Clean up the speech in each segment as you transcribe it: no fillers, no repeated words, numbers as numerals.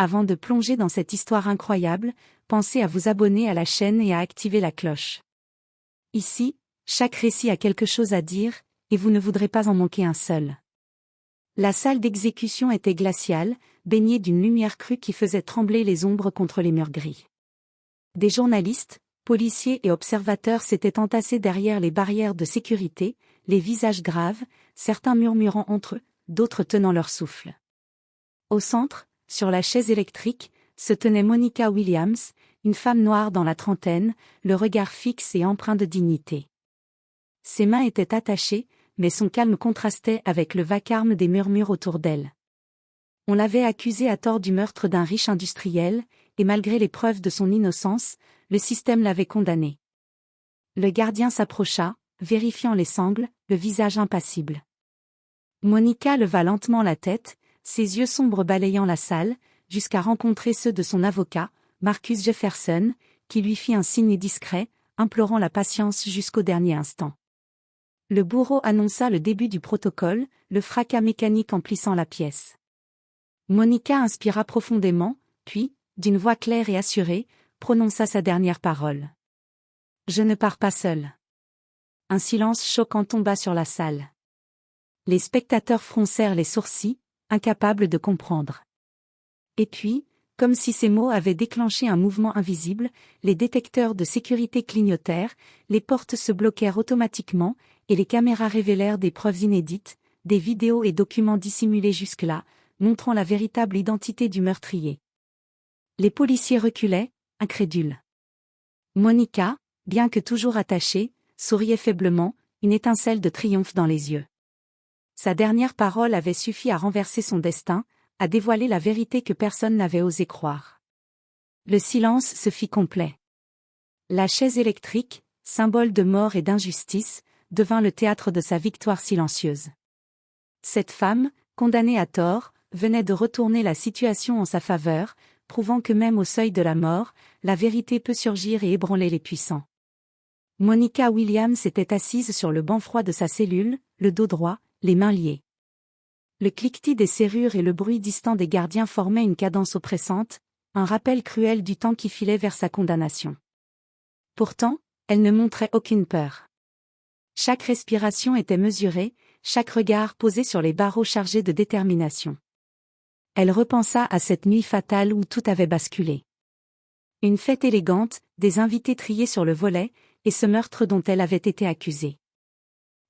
Avant de plonger dans cette histoire incroyable, pensez à vous abonner à la chaîne et à activer la cloche. Ici, chaque récit a quelque chose à dire, et vous ne voudrez pas en manquer un seul. La salle d'exécution était glaciale, baignée d'une lumière crue qui faisait trembler les ombres contre les murs gris. Des journalistes, policiers et observateurs s'étaient entassés derrière les barrières de sécurité, les visages graves, certains murmurant entre eux, d'autres tenant leur souffle. Au centre, sur la chaise électrique, se tenait Monica Williams, une femme noire dans la trentaine, le regard fixe et empreint de dignité. Ses mains étaient attachées, mais son calme contrastait avec le vacarme des murmures autour d'elle. On l'avait accusée à tort du meurtre d'un riche industriel, et malgré les preuves de son innocence, le système l'avait condamnée. Le gardien s'approcha, vérifiant les sangles, le visage impassible. Monica leva lentement la tête, ses yeux sombres balayant la salle, jusqu'à rencontrer ceux de son avocat, Marcus Jefferson, qui lui fit un signe discret, implorant la patience jusqu'au dernier instant. Le bourreau annonça le début du protocole, le fracas mécanique emplissant la pièce. Monica inspira profondément, puis, d'une voix claire et assurée, prononça sa dernière parole. « Je ne pars pas seule. » Un silence choquant tomba sur la salle. Les spectateurs froncèrent les sourcils, incapables de comprendre. Et puis, comme si ces mots avaient déclenché un mouvement invisible, les détecteurs de sécurité clignotèrent, les portes se bloquèrent automatiquement, et les caméras révélèrent des preuves inédites, des vidéos et documents dissimulés jusque-là, montrant la véritable identité du meurtrier. Les policiers reculaient, incrédules. Monica, bien que toujours attachée, souriait faiblement, une étincelle de triomphe dans les yeux. Sa dernière parole avait suffi à renverser son destin, à dévoiler la vérité que personne n'avait osé croire. Le silence se fit complet. La chaise électrique, symbole de mort et d'injustice, devint le théâtre de sa victoire silencieuse. Cette femme, condamnée à tort, venait de retourner la situation en sa faveur, prouvant que même au seuil de la mort, la vérité peut surgir et ébranler les puissants. Monica Williams était assise sur le banc froid de sa cellule, le dos droit, les mains liées. Le cliquetis des serrures et le bruit distant des gardiens formaient une cadence oppressante, un rappel cruel du temps qui filait vers sa condamnation. Pourtant, elle ne montrait aucune peur. Chaque respiration était mesurée, chaque regard posé sur les barreaux chargés de détermination. Elle repensa à cette nuit fatale où tout avait basculé. Une fête élégante, des invités triés sur le volet, et ce meurtre dont elle avait été accusée.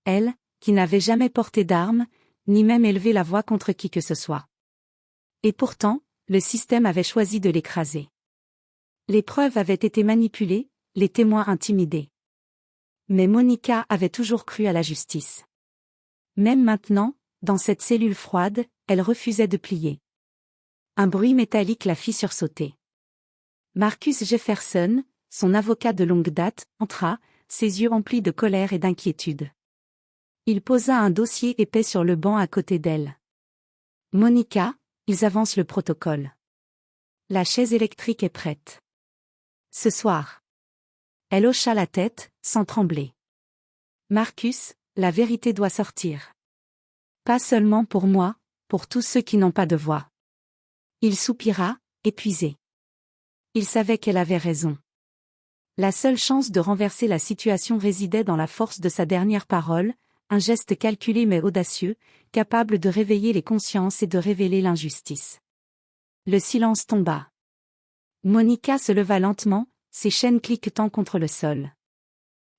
Elle, qui n'avait jamais porté d'armes, ni même élevé la voix contre qui que ce soit. Et pourtant, le système avait choisi de l'écraser. Les preuves avaient été manipulées, les témoins intimidés. Mais Monica avait toujours cru à la justice. Même maintenant, dans cette cellule froide, elle refusait de plier. Un bruit métallique la fit sursauter. Marcus Jefferson, son avocat de longue date, entra, ses yeux emplis de colère et d'inquiétude. Il posa un dossier épais sur le banc à côté d'elle. « Monica, ils avancent le protocole. La chaise électrique est prête. Ce soir. » Elle hocha la tête, sans trembler. « Marcus, la vérité doit sortir. Pas seulement pour moi, pour tous ceux qui n'ont pas de voix. » Il soupira, épuisé. Il savait qu'elle avait raison. La seule chance de renverser la situation résidait dans la force de sa dernière parole, un geste calculé mais audacieux, capable de réveiller les consciences et de révéler l'injustice. Le silence tomba. Monica se leva lentement, ses chaînes cliquetant contre le sol.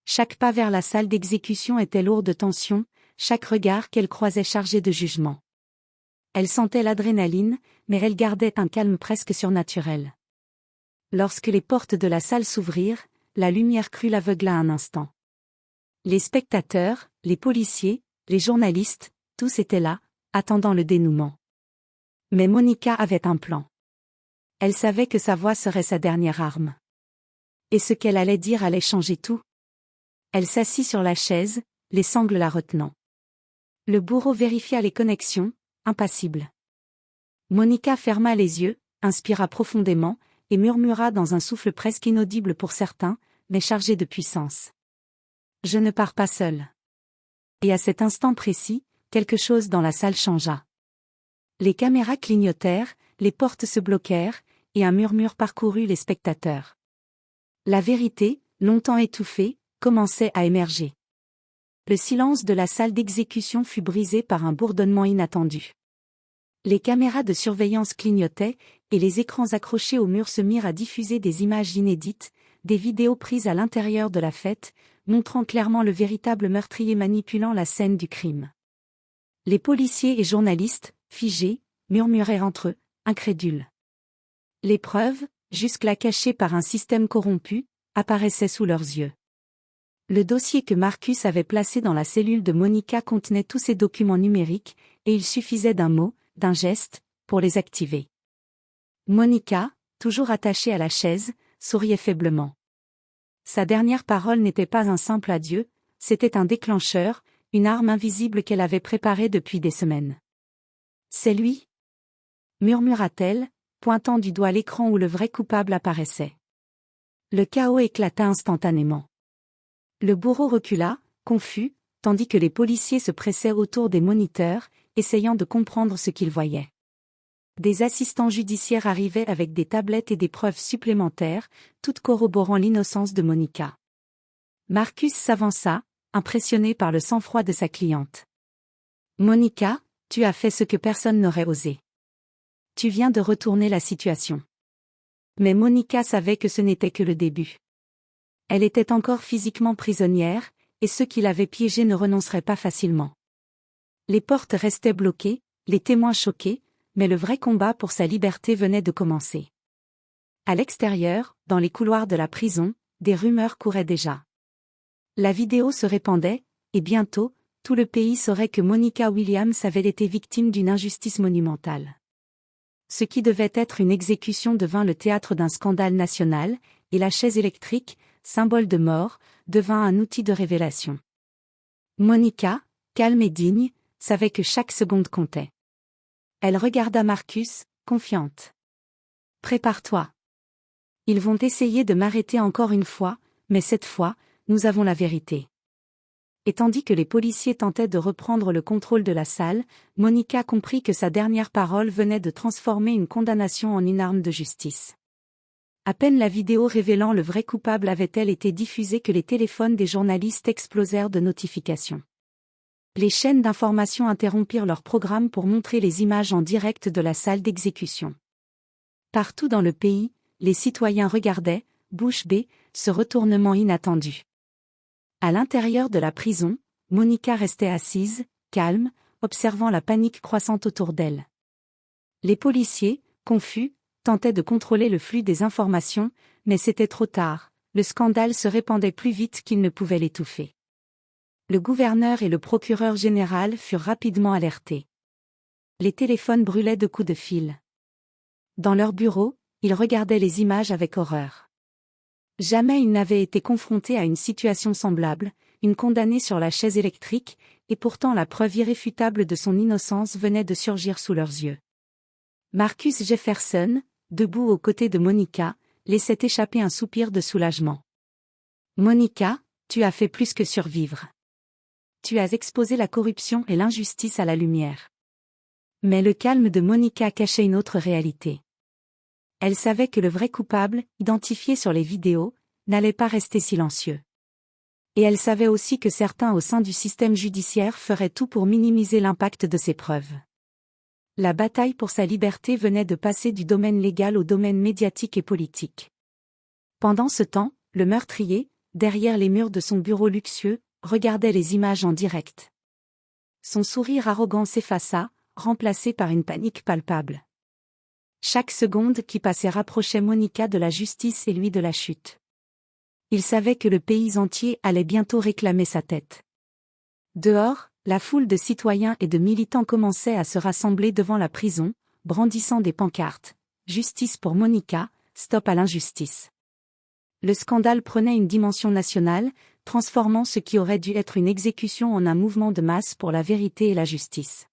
Chaque pas vers la salle d'exécution était lourd de tension, chaque regard qu'elle croisait chargé de jugement. Elle sentait l'adrénaline, mais elle gardait un calme presque surnaturel. Lorsque les portes de la salle s'ouvrirent, la lumière crue l'aveugla un instant. Les spectateurs, les policiers, les journalistes, tous étaient là, attendant le dénouement. Mais Monica avait un plan. Elle savait que sa voix serait sa dernière arme. Et ce qu'elle allait dire allait changer tout. Elle s'assit sur la chaise, les sangles la retenant. Le bourreau vérifia les connexions, impassible. Monica ferma les yeux, inspira profondément, et murmura dans un souffle presque inaudible pour certains, mais chargé de puissance. « Je ne pars pas seule. » Et à cet instant précis, quelque chose dans la salle changea. Les caméras clignotèrent, les portes se bloquèrent, et un murmure parcourut les spectateurs. La vérité, longtemps étouffée, commençait à émerger. Le silence de la salle d'exécution fut brisé par un bourdonnement inattendu. Les caméras de surveillance clignotaient, et les écrans accrochés au mur se mirent à diffuser des images inédites, des vidéos prises à l'intérieur de la fête, montrant clairement le véritable meurtrier manipulant la scène du crime. Les policiers et journalistes, figés, murmuraient entre eux, incrédules. Les preuves, jusque-là cachées par un système corrompu, apparaissaient sous leurs yeux. Le dossier que Marcus avait placé dans la cellule de Monica contenait tous ces documents numériques, et il suffisait d'un mot, d'un geste, pour les activer. Monica, toujours attachée à la chaise, souriait faiblement. Sa dernière parole n'était pas un simple adieu, c'était un déclencheur, une arme invisible qu'elle avait préparée depuis des semaines. « C'est lui » murmura-t-elle, pointant du doigt l'écran où le vrai coupable apparaissait. Le chaos éclata instantanément. Le bourreau recula, confus, tandis que les policiers se pressaient autour des moniteurs, essayant de comprendre ce qu'ils voyaient. Des assistants judiciaires arrivaient avec des tablettes et des preuves supplémentaires, toutes corroborant l'innocence de Monica. Marcus s'avança, impressionné par le sang-froid de sa cliente. « Monica, tu as fait ce que personne n'aurait osé. Tu viens de retourner la situation. » Mais Monica savait que ce n'était que le début. Elle était encore physiquement prisonnière, et ceux qui l'avaient piégée ne renonceraient pas facilement. Les portes restaient bloquées, les témoins choqués, mais le vrai combat pour sa liberté venait de commencer. À l'extérieur, dans les couloirs de la prison, des rumeurs couraient déjà. La vidéo se répandait, et bientôt, tout le pays saurait que Monica Williams avait été victime d'une injustice monumentale. Ce qui devait être une exécution devint le théâtre d'un scandale national, et la chaise électrique, symbole de mort, devint un outil de révélation. Monica, calme et digne, savait que chaque seconde comptait. Elle regarda Marcus, confiante. « Prépare-toi. Ils vont essayer de m'arrêter encore une fois, mais cette fois, nous avons la vérité. » Et tandis que les policiers tentaient de reprendre le contrôle de la salle, Monica comprit que sa dernière parole venait de transformer une condamnation en une arme de justice. À peine la vidéo révélant le vrai coupable avait-elle été diffusée que les téléphones des journalistes explosèrent de notifications. Les chaînes d'information interrompirent leur programme pour montrer les images en direct de la salle d'exécution. Partout dans le pays, les citoyens regardaient, bouche bée, ce retournement inattendu. À l'intérieur de la prison, Monica restait assise, calme, observant la panique croissante autour d'elle. Les policiers, confus, tentaient de contrôler le flux des informations, mais c'était trop tard, le scandale se répandait plus vite qu'ils ne pouvaient l'étouffer. Le gouverneur et le procureur général furent rapidement alertés. Les téléphones brûlaient de coups de fil. Dans leur bureau, ils regardaient les images avec horreur. Jamais ils n'avaient été confrontés à une situation semblable, une condamnée sur la chaise électrique, et pourtant la preuve irréfutable de son innocence venait de surgir sous leurs yeux. Marcus Jefferson, debout aux côtés de Monica, laissait échapper un soupir de soulagement. « Monica, tu as fait plus que survivre. Tu as exposé la corruption et l'injustice à la lumière. » Mais le calme de Monica cachait une autre réalité. Elle savait que le vrai coupable, identifié sur les vidéos, n'allait pas rester silencieux. Et elle savait aussi que certains au sein du système judiciaire feraient tout pour minimiser l'impact de ces preuves. La bataille pour sa liberté venait de passer du domaine légal au domaine médiatique et politique. Pendant ce temps, le meurtrier, derrière les murs de son bureau luxueux, regardait les images en direct. Son sourire arrogant s'effaça, remplacé par une panique palpable. Chaque seconde qui passait rapprochait Monica de la justice et lui de la chute. Il savait que le pays entier allait bientôt réclamer sa tête. Dehors, la foule de citoyens et de militants commençait à se rassembler devant la prison, brandissant des pancartes. « Justice pour Monica, stop à l'injustice ». Le scandale prenait une dimension nationale, transformant ce qui aurait dû être une exécution en un mouvement de masse pour la vérité et la justice.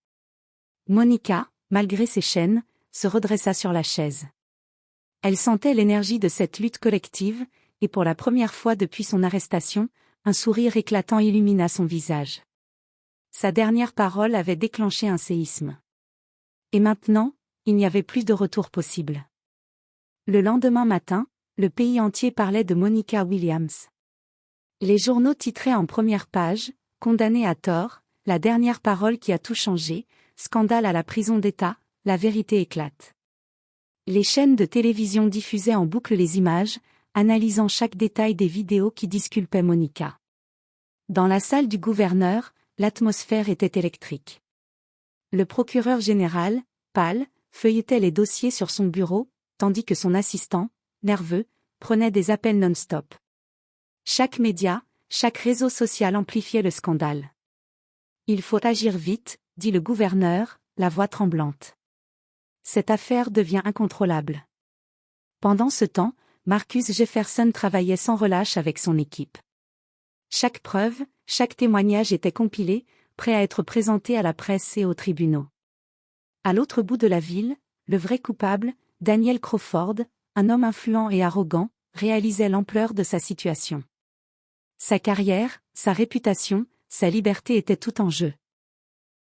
Monica, malgré ses chaînes, se redressa sur la chaise. Elle sentait l'énergie de cette lutte collective, et pour la première fois depuis son arrestation, un sourire éclatant illumina son visage. Sa dernière parole avait déclenché un séisme. Et maintenant, il n'y avait plus de retour possible. Le lendemain matin, le pays entier parlait de Monica Williams. Les journaux titraient en première page, condamnée à tort, la dernière parole qui a tout changé, scandale à la prison d'État, la vérité éclate. Les chaînes de télévision diffusaient en boucle les images, analysant chaque détail des vidéos qui disculpaient Monica. Dans la salle du gouverneur, l'atmosphère était électrique. Le procureur général, pâle, feuilletait les dossiers sur son bureau, tandis que son assistant, nerveux, prenait des appels non-stop. Chaque média, chaque réseau social amplifiait le scandale. « Il faut agir vite », dit le gouverneur, la voix tremblante. Cette affaire devient incontrôlable. Pendant ce temps, Marcus Jefferson travaillait sans relâche avec son équipe. Chaque preuve, chaque témoignage était compilé, prêt à être présenté à la presse et aux tribunaux. À l'autre bout de la ville, le vrai coupable, Daniel Crawford, un homme influent et arrogant, réalisait l'ampleur de sa situation. Sa carrière, sa réputation, sa liberté étaient tout en jeu.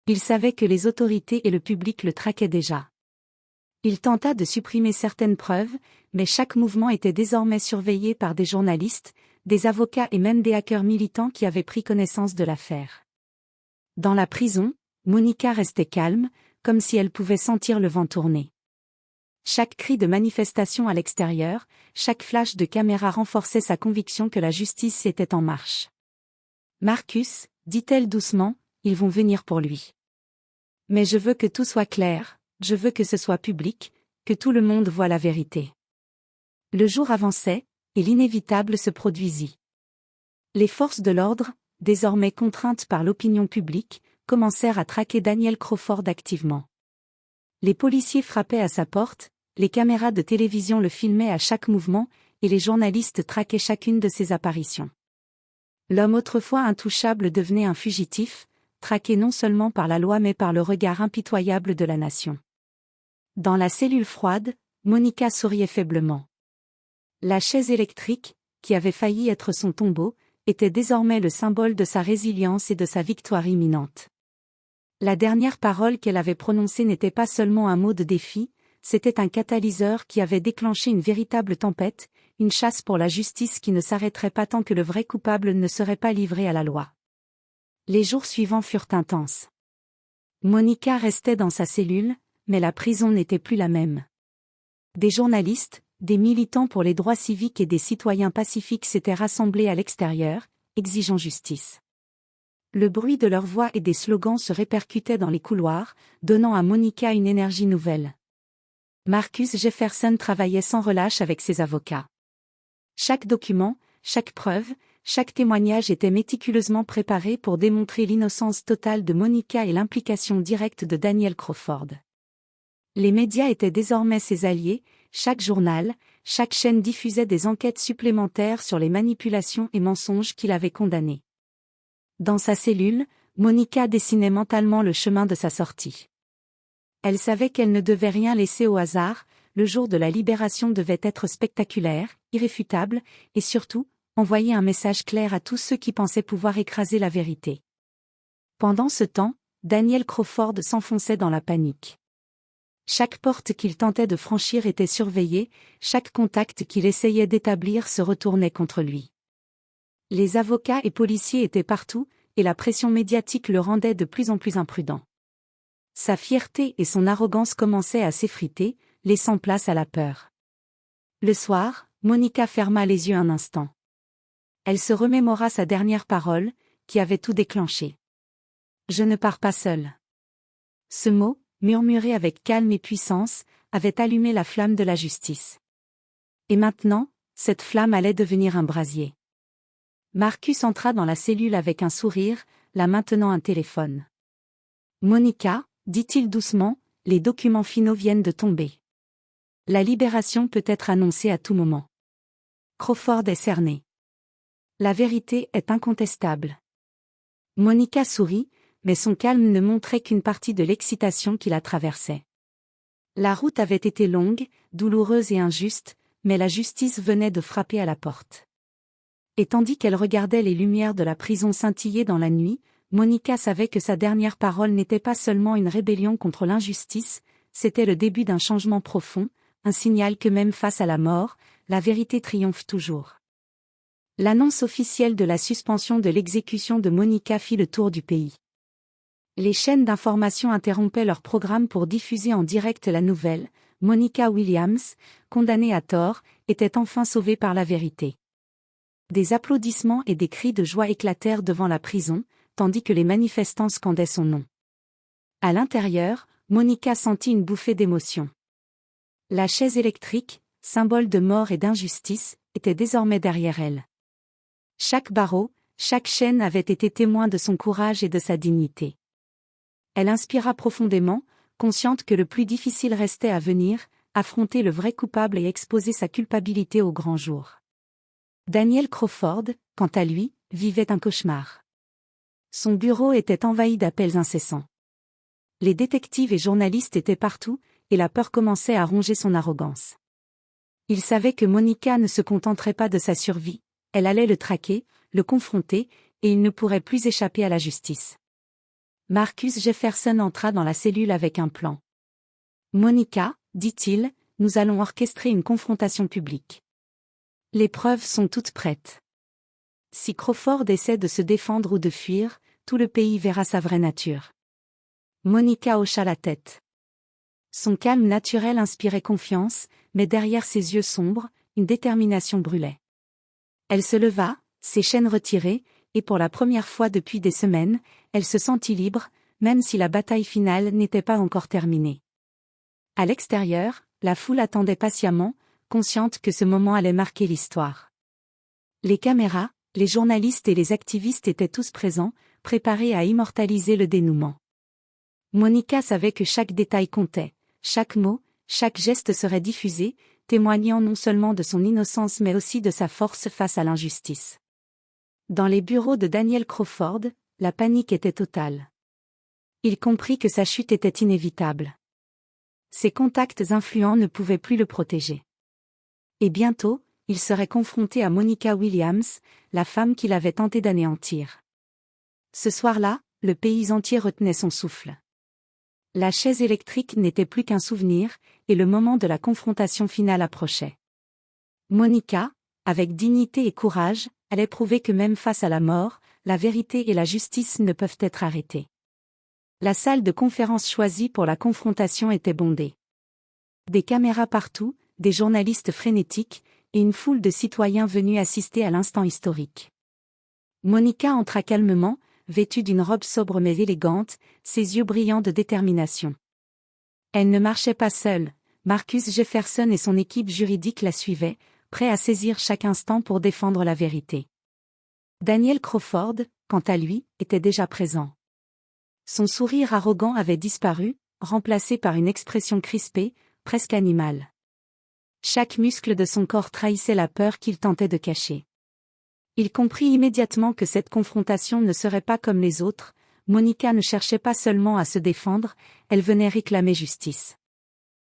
Il savait que les autorités et le public le traquaient déjà. Il tenta de supprimer certaines preuves, mais chaque mouvement était désormais surveillé par des journalistes, des avocats et même des hackers militants qui avaient pris connaissance de l'affaire. Dans la prison, Monica restait calme, comme si elle pouvait sentir le vent tourner. Chaque cri de manifestation à l'extérieur, chaque flash de caméra renforçait sa conviction que la justice était en marche. « Marcus, dit-elle doucement, ils vont venir pour lui. Mais je veux que tout soit clair, je veux que ce soit public, que tout le monde voie la vérité. » Le jour avançait, et l'inévitable se produisit. Les forces de l'ordre, désormais contraintes par l'opinion publique, commencèrent à traquer Daniel Crawford activement. Les policiers frappaient à sa porte, les caméras de télévision le filmaient à chaque mouvement, et les journalistes traquaient chacune de ses apparitions. L'homme autrefois intouchable devenait un fugitif, traqué non seulement par la loi mais par le regard impitoyable de la nation. Dans la cellule froide, Monica souriait faiblement. La chaise électrique, qui avait failli être son tombeau, était désormais le symbole de sa résilience et de sa victoire imminente. La dernière parole qu'elle avait prononcée n'était pas seulement un mot de défi, c'était un catalyseur qui avait déclenché une véritable tempête, une chasse pour la justice qui ne s'arrêterait pas tant que le vrai coupable ne serait pas livré à la loi. Les jours suivants furent intenses. Monica restait dans sa cellule, mais la prison n'était plus la même. Des journalistes, des militants pour les droits civiques et des citoyens pacifiques s'étaient rassemblés à l'extérieur, exigeant justice. Le bruit de leurs voix et des slogans se répercutait dans les couloirs, donnant à Monica une énergie nouvelle. Marcus Jefferson travaillait sans relâche avec ses avocats. Chaque document, chaque preuve, chaque témoignage était méticuleusement préparé pour démontrer l'innocence totale de Monica et l'implication directe de Daniel Crawford. Les médias étaient désormais ses alliés, chaque journal, chaque chaîne diffusait des enquêtes supplémentaires sur les manipulations et mensonges qu'il avait condamnés. Dans sa cellule, Monica dessinait mentalement le chemin de sa sortie. Elle savait qu'elle ne devait rien laisser au hasard, le jour de la libération devait être spectaculaire, irréfutable, et surtout, envoyer un message clair à tous ceux qui pensaient pouvoir écraser la vérité. Pendant ce temps, Daniel Crawford s'enfonçait dans la panique. Chaque porte qu'il tentait de franchir était surveillée, chaque contact qu'il essayait d'établir se retournait contre lui. Les avocats et policiers étaient partout, et la pression médiatique le rendait de plus en plus imprudent. Sa fierté et son arrogance commençaient à s'effriter, laissant place à la peur. Le soir, Monica ferma les yeux un instant. Elle se remémora sa dernière parole, qui avait tout déclenché. « Je ne pars pas seule. » Ce mot, murmuré avec calme et puissance, avait allumé la flamme de la justice. Et maintenant, cette flamme allait devenir un brasier. Marcus entra dans la cellule avec un sourire, la main tenant un téléphone. « Monica, » dit-il doucement, « les documents finaux viennent de tomber. La libération peut être annoncée à tout moment. Crawford est cerné. La vérité est incontestable. » Monica sourit, mais son calme ne montrait qu'une partie de l'excitation qui la traversait. La route avait été longue, douloureuse et injuste, mais la justice venait de frapper à la porte. Et tandis qu'elle regardait les lumières de la prison scintiller dans la nuit, Monica savait que sa dernière parole n'était pas seulement une rébellion contre l'injustice, c'était le début d'un changement profond, un signal que même face à la mort, la vérité triomphe toujours. L'annonce officielle de la suspension de l'exécution de Monica fit le tour du pays. Les chaînes d'information interrompaient leur programme pour diffuser en direct la nouvelle. Monica Williams, condamnée à tort, était enfin sauvée par la vérité. Des applaudissements et des cris de joie éclatèrent devant la prison, tandis que les manifestants scandaient son nom. À l'intérieur, Monica sentit une bouffée d'émotion. La chaise électrique, symbole de mort et d'injustice, était désormais derrière elle. Chaque barreau, chaque chaîne avait été témoin de son courage et de sa dignité. Elle inspira profondément, consciente que le plus difficile restait à venir, affronter le vrai coupable et exposer sa culpabilité au grand jour. Daniel Crawford, quant à lui, vivait un cauchemar. Son bureau était envahi d'appels incessants. Les détectives et journalistes étaient partout, et la peur commençait à ronger son arrogance. Il savait que Monica ne se contenterait pas de sa survie, elle allait le traquer, le confronter, et il ne pourrait plus échapper à la justice. Marcus Jefferson entra dans la cellule avec un plan. « Monica, dit-il, nous allons orchestrer une confrontation publique. Les preuves sont toutes prêtes. Si Crawford essaie de se défendre ou de fuir, tout le pays verra sa vraie nature. » Monica hocha la tête. Son calme naturel inspirait confiance, mais derrière ses yeux sombres, une détermination brûlait. Elle se leva, ses chaînes retirées, et pour la première fois depuis des semaines, elle se sentit libre, même si la bataille finale n'était pas encore terminée. À l'extérieur, la foule attendait patiemment, consciente que ce moment allait marquer l'histoire. Les caméras, les journalistes et les activistes étaient tous présents, préparés à immortaliser le dénouement. Monica savait que chaque détail comptait, chaque mot, chaque geste serait diffusé, témoignant non seulement de son innocence mais aussi de sa force face à l'injustice. Dans les bureaux de Daniel Crawford, la panique était totale. Il comprit que sa chute était inévitable. Ses contacts influents ne pouvaient plus le protéger. Et bientôt, il serait confronté à Monica Williams, la femme qu'il avait tenté d'anéantir. Ce soir-là, le pays entier retenait son souffle. La chaise électrique n'était plus qu'un souvenir, et le moment de la confrontation finale approchait. Monica, avec dignité et courage, allait prouver que même face à la mort, la vérité et la justice ne peuvent être arrêtées. La salle de conférence choisie pour la confrontation était bondée. Des caméras partout, des journalistes frénétiques, et une foule de citoyens venus assister à l'instant historique. Monica entra calmement, vêtue d'une robe sobre mais élégante, ses yeux brillants de détermination. Elle ne marchait pas seule, Marcus Jefferson et son équipe juridique la suivaient, prêts à saisir chaque instant pour défendre la vérité. Daniel Crawford, quant à lui, était déjà présent. Son sourire arrogant avait disparu, remplacé par une expression crispée, presque animale. Chaque muscle de son corps trahissait la peur qu'il tentait de cacher. Il comprit immédiatement que cette confrontation ne serait pas comme les autres, Monica ne cherchait pas seulement à se défendre, elle venait réclamer justice.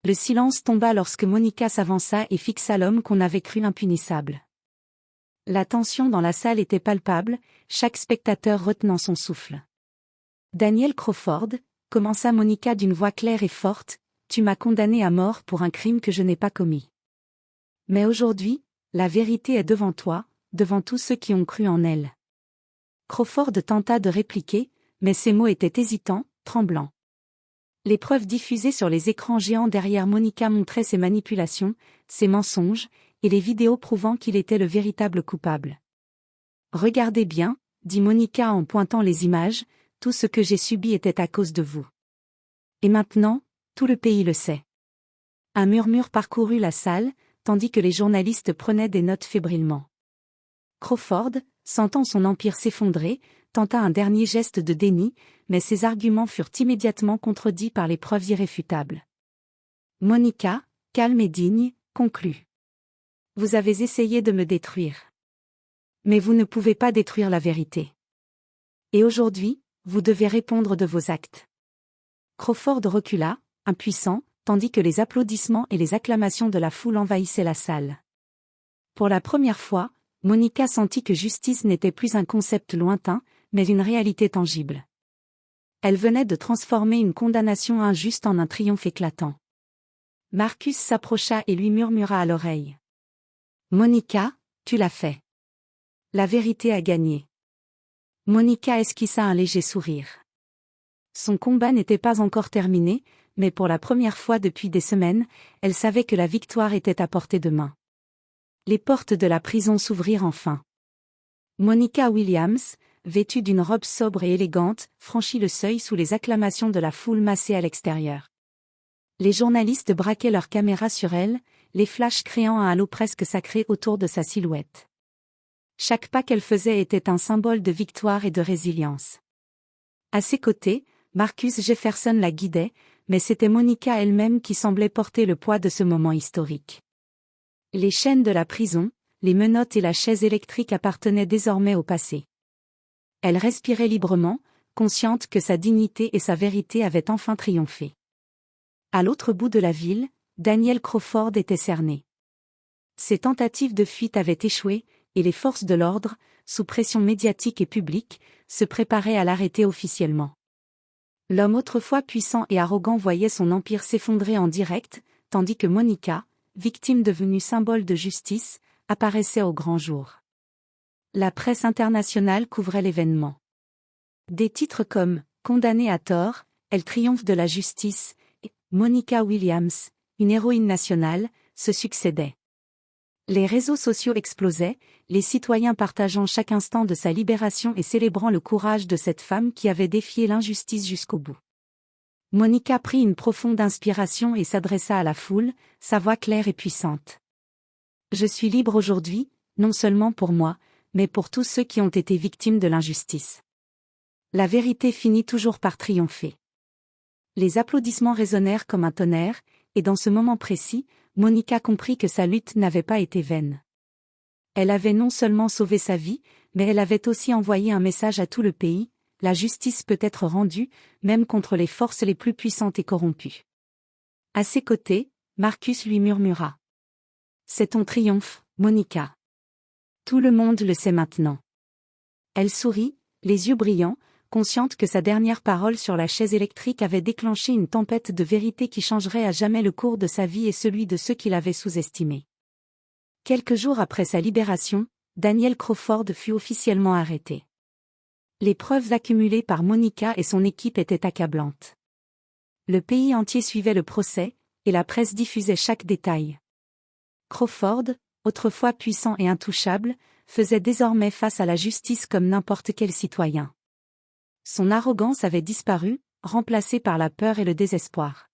Le silence tomba lorsque Monica s'avança et fixa l'homme qu'on avait cru impunissable. La tension dans la salle était palpable, chaque spectateur retenant son souffle. « Daniel Crawford, » commença Monica d'une voix claire et forte, « tu m'as condamné à mort pour un crime que je n'ai pas commis. Mais aujourd'hui, la vérité est devant toi, devant tous ceux qui ont cru en elle. » Crawford tenta de répliquer, mais ses mots étaient hésitants, tremblants. Les preuves diffusées sur les écrans géants derrière Monica montraient ses manipulations, ses mensonges, et les vidéos prouvant qu'il était le véritable coupable. « Regardez bien, » dit Monica en pointant les images, « tout ce que j'ai subi était à cause de vous. Et maintenant, tout le pays le sait. » Un murmure parcourut la salle, tandis que les journalistes prenaient des notes fébrilement. Crawford, sentant son empire s'effondrer, tenta un dernier geste de déni, mais ses arguments furent immédiatement contredits par les preuves irréfutables. Monica, calme et digne, conclut. « Vous avez essayé de me détruire. Mais vous ne pouvez pas détruire la vérité. Et aujourd'hui, vous devez répondre de vos actes. » Crawford recula, impuissant, tandis que les applaudissements et les acclamations de la foule envahissaient la salle. Pour la première fois, Monica sentit que justice n'était plus un concept lointain, mais une réalité tangible. Elle venait de transformer une condamnation injuste en un triomphe éclatant. Marcus s'approcha et lui murmura à l'oreille. « Monica, tu l'as fait. La vérité a gagné. » Monica esquissa un léger sourire. Son combat n'était pas encore terminé, mais pour la première fois depuis des semaines, elle savait que la victoire était à portée de main. Les portes de la prison s'ouvrirent enfin. Monica Williams, vêtue d'une robe sobre et élégante, franchit le seuil sous les acclamations de la foule massée à l'extérieur. Les journalistes braquaient leurs caméras sur elle, les flashs créant un halo presque sacré autour de sa silhouette. Chaque pas qu'elle faisait était un symbole de victoire et de résilience. À ses côtés, Marcus Jefferson la guidait, mais c'était Monica elle-même qui semblait porter le poids de ce moment historique. Les chaînes de la prison, les menottes et la chaise électrique appartenaient désormais au passé. Elle respirait librement, consciente que sa dignité et sa vérité avaient enfin triomphé. À l'autre bout de la ville, Daniel Crawford était cerné. Ses tentatives de fuite avaient échoué, et les forces de l'ordre, sous pression médiatique et publique, se préparaient à l'arrêter officiellement. L'homme autrefois puissant et arrogant voyait son empire s'effondrer en direct, tandis que Monica, victime devenue symbole de justice, apparaissait au grand jour. La presse internationale couvrait l'événement. Des titres comme « Condamnée à tort »,« Elle triomphe de la justice » et « Monica Williams, une héroïne nationale » se succédaient. Les réseaux sociaux explosaient, les citoyens partageant chaque instant de sa libération et célébrant le courage de cette femme qui avait défié l'injustice jusqu'au bout. Monica prit une profonde inspiration et s'adressa à la foule, sa voix claire et puissante. « Je suis libre aujourd'hui, non seulement pour moi, mais pour tous ceux qui ont été victimes de l'injustice. » La vérité finit toujours par triompher. Les applaudissements résonnèrent comme un tonnerre, et dans ce moment précis, Monica comprit que sa lutte n'avait pas été vaine. Elle avait non seulement sauvé sa vie, mais elle avait aussi envoyé un message à tout le pays, la justice peut être rendue, même contre les forces les plus puissantes et corrompues. À ses côtés, Marcus lui murmura. « C'est ton triomphe, Monica. Tout le monde le sait maintenant. » Elle sourit, les yeux brillants, consciente que sa dernière parole sur la chaise électrique avait déclenché une tempête de vérité qui changerait à jamais le cours de sa vie et celui de ceux qui l'avaient sous-estimé. Quelques jours après sa libération, Daniel Crawford fut officiellement arrêté. Les preuves accumulées par Monica et son équipe étaient accablantes. Le pays entier suivait le procès, et la presse diffusait chaque détail. Crawford, autrefois puissant et intouchable, faisait désormais face à la justice comme n'importe quel citoyen. Son arrogance avait disparu, remplacée par la peur et le désespoir.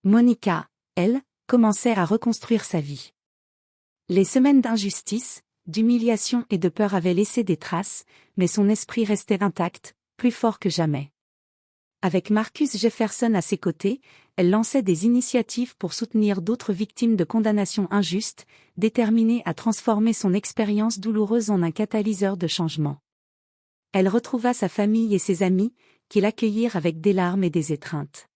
Monica, elle, commençait à reconstruire sa vie. Les semaines d'injustice, d'humiliation et de peur avaient laissé des traces, mais son esprit restait intact, plus fort que jamais. Avec Marcus Jefferson à ses côtés, elle lançait des initiatives pour soutenir d'autres victimes de condamnations injustes, déterminée à transformer son expérience douloureuse en un catalyseur de changement. Elle retrouva sa famille et ses amis, qui l'accueillirent avec des larmes et des étreintes.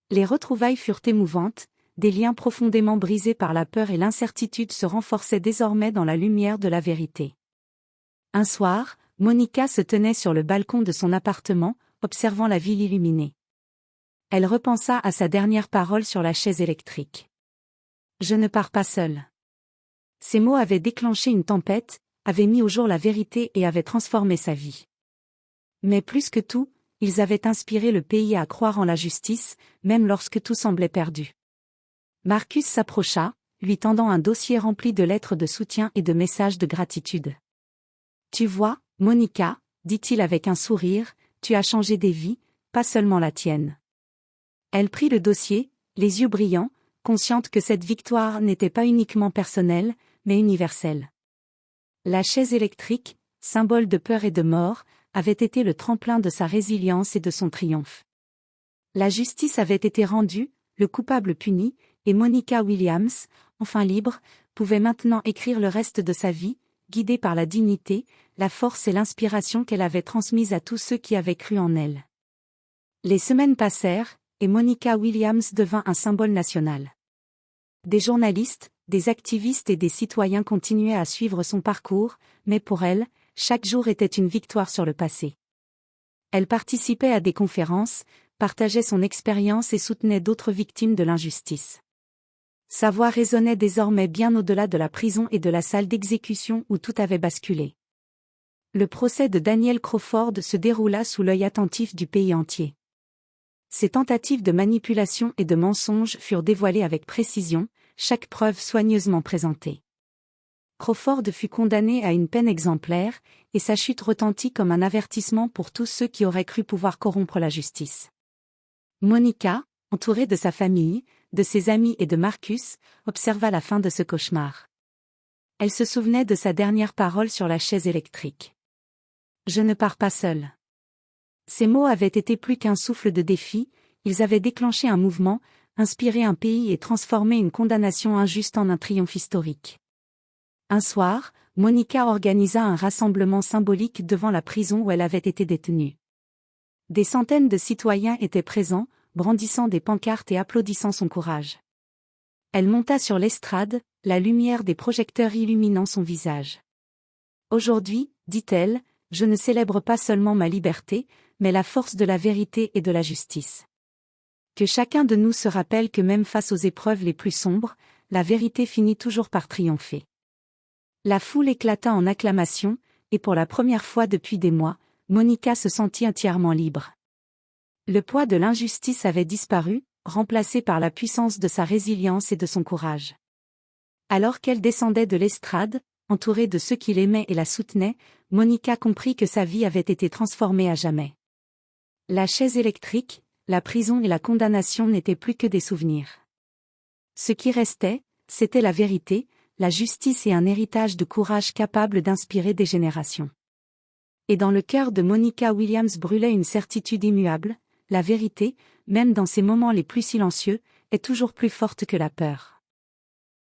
Les retrouvailles furent émouvantes, des liens profondément brisés par la peur et l'incertitude se renforçaient désormais dans la lumière de la vérité. Un soir, Monica se tenait sur le balcon de son appartement, observant la ville illuminée. Elle repensa à sa dernière parole sur la chaise électrique. « Je ne pars pas seule. » Ces mots avaient déclenché une tempête, avaient mis au jour la vérité et avaient transformé sa vie. Mais plus que tout, ils avaient inspiré le pays à croire en la justice, même lorsque tout semblait perdu. Marcus s'approcha, lui tendant un dossier rempli de lettres de soutien et de messages de gratitude. « Tu vois, Monica, dit-il avec un sourire, tu as changé des vies, pas seulement la tienne. » Elle prit le dossier, les yeux brillants, consciente que cette victoire n'était pas uniquement personnelle, mais universelle. La chaise électrique, symbole de peur et de mort, avait été le tremplin de sa résilience et de son triomphe. La justice avait été rendue, le coupable puni, et Monica Williams, enfin libre, pouvait maintenant écrire le reste de sa vie, guidée par la dignité, la force et l'inspiration qu'elle avait transmises à tous ceux qui avaient cru en elle. Les semaines passèrent, et Monica Williams devint un symbole national. Des journalistes, des activistes et des citoyens continuaient à suivre son parcours, mais pour elle, chaque jour était une victoire sur le passé. Elle participait à des conférences, partageait son expérience et soutenait d'autres victimes de l'injustice. Sa voix résonnait désormais bien au-delà de la prison et de la salle d'exécution où tout avait basculé. Le procès de Daniel Crawford se déroula sous l'œil attentif du pays entier. Ses tentatives de manipulation et de mensonge furent dévoilées avec précision, chaque preuve soigneusement présentée. Crawford fut condamné à une peine exemplaire, et sa chute retentit comme un avertissement pour tous ceux qui auraient cru pouvoir corrompre la justice. Monica, entourée de sa famille, de ses amis et de Marcus, observa la fin de ce cauchemar. Elle se souvenait de sa dernière parole sur la chaise électrique. « Je ne pars pas seule. » Ces mots avaient été plus qu'un souffle de défi, ils avaient déclenché un mouvement, inspiré un pays et transformé une condamnation injuste en un triomphe historique. Un soir, Monica organisa un rassemblement symbolique devant la prison où elle avait été détenue. Des centaines de citoyens étaient présents, brandissant des pancartes et applaudissant son courage. Elle monta sur l'estrade, la lumière des projecteurs illuminant son visage. « Aujourd'hui, dit-elle, je ne célèbre pas seulement ma liberté, mais la force de la vérité et de la justice. Que chacun de nous se rappelle que même face aux épreuves les plus sombres, la vérité finit toujours par triompher. » La foule éclata en acclamations, et pour la première fois depuis des mois, Monica se sentit entièrement libre. Le poids de l'injustice avait disparu, remplacé par la puissance de sa résilience et de son courage. Alors qu'elle descendait de l'estrade, entourée de ceux qui l'aimaient et la soutenaient, Monica comprit que sa vie avait été transformée à jamais. La chaise électrique, la prison et la condamnation n'étaient plus que des souvenirs. Ce qui restait, c'était la vérité, la justice et un héritage de courage capable d'inspirer des générations. Et dans le cœur de Monica Williams brûlait une certitude immuable, la vérité, même dans ses moments les plus silencieux, est toujours plus forte que la peur.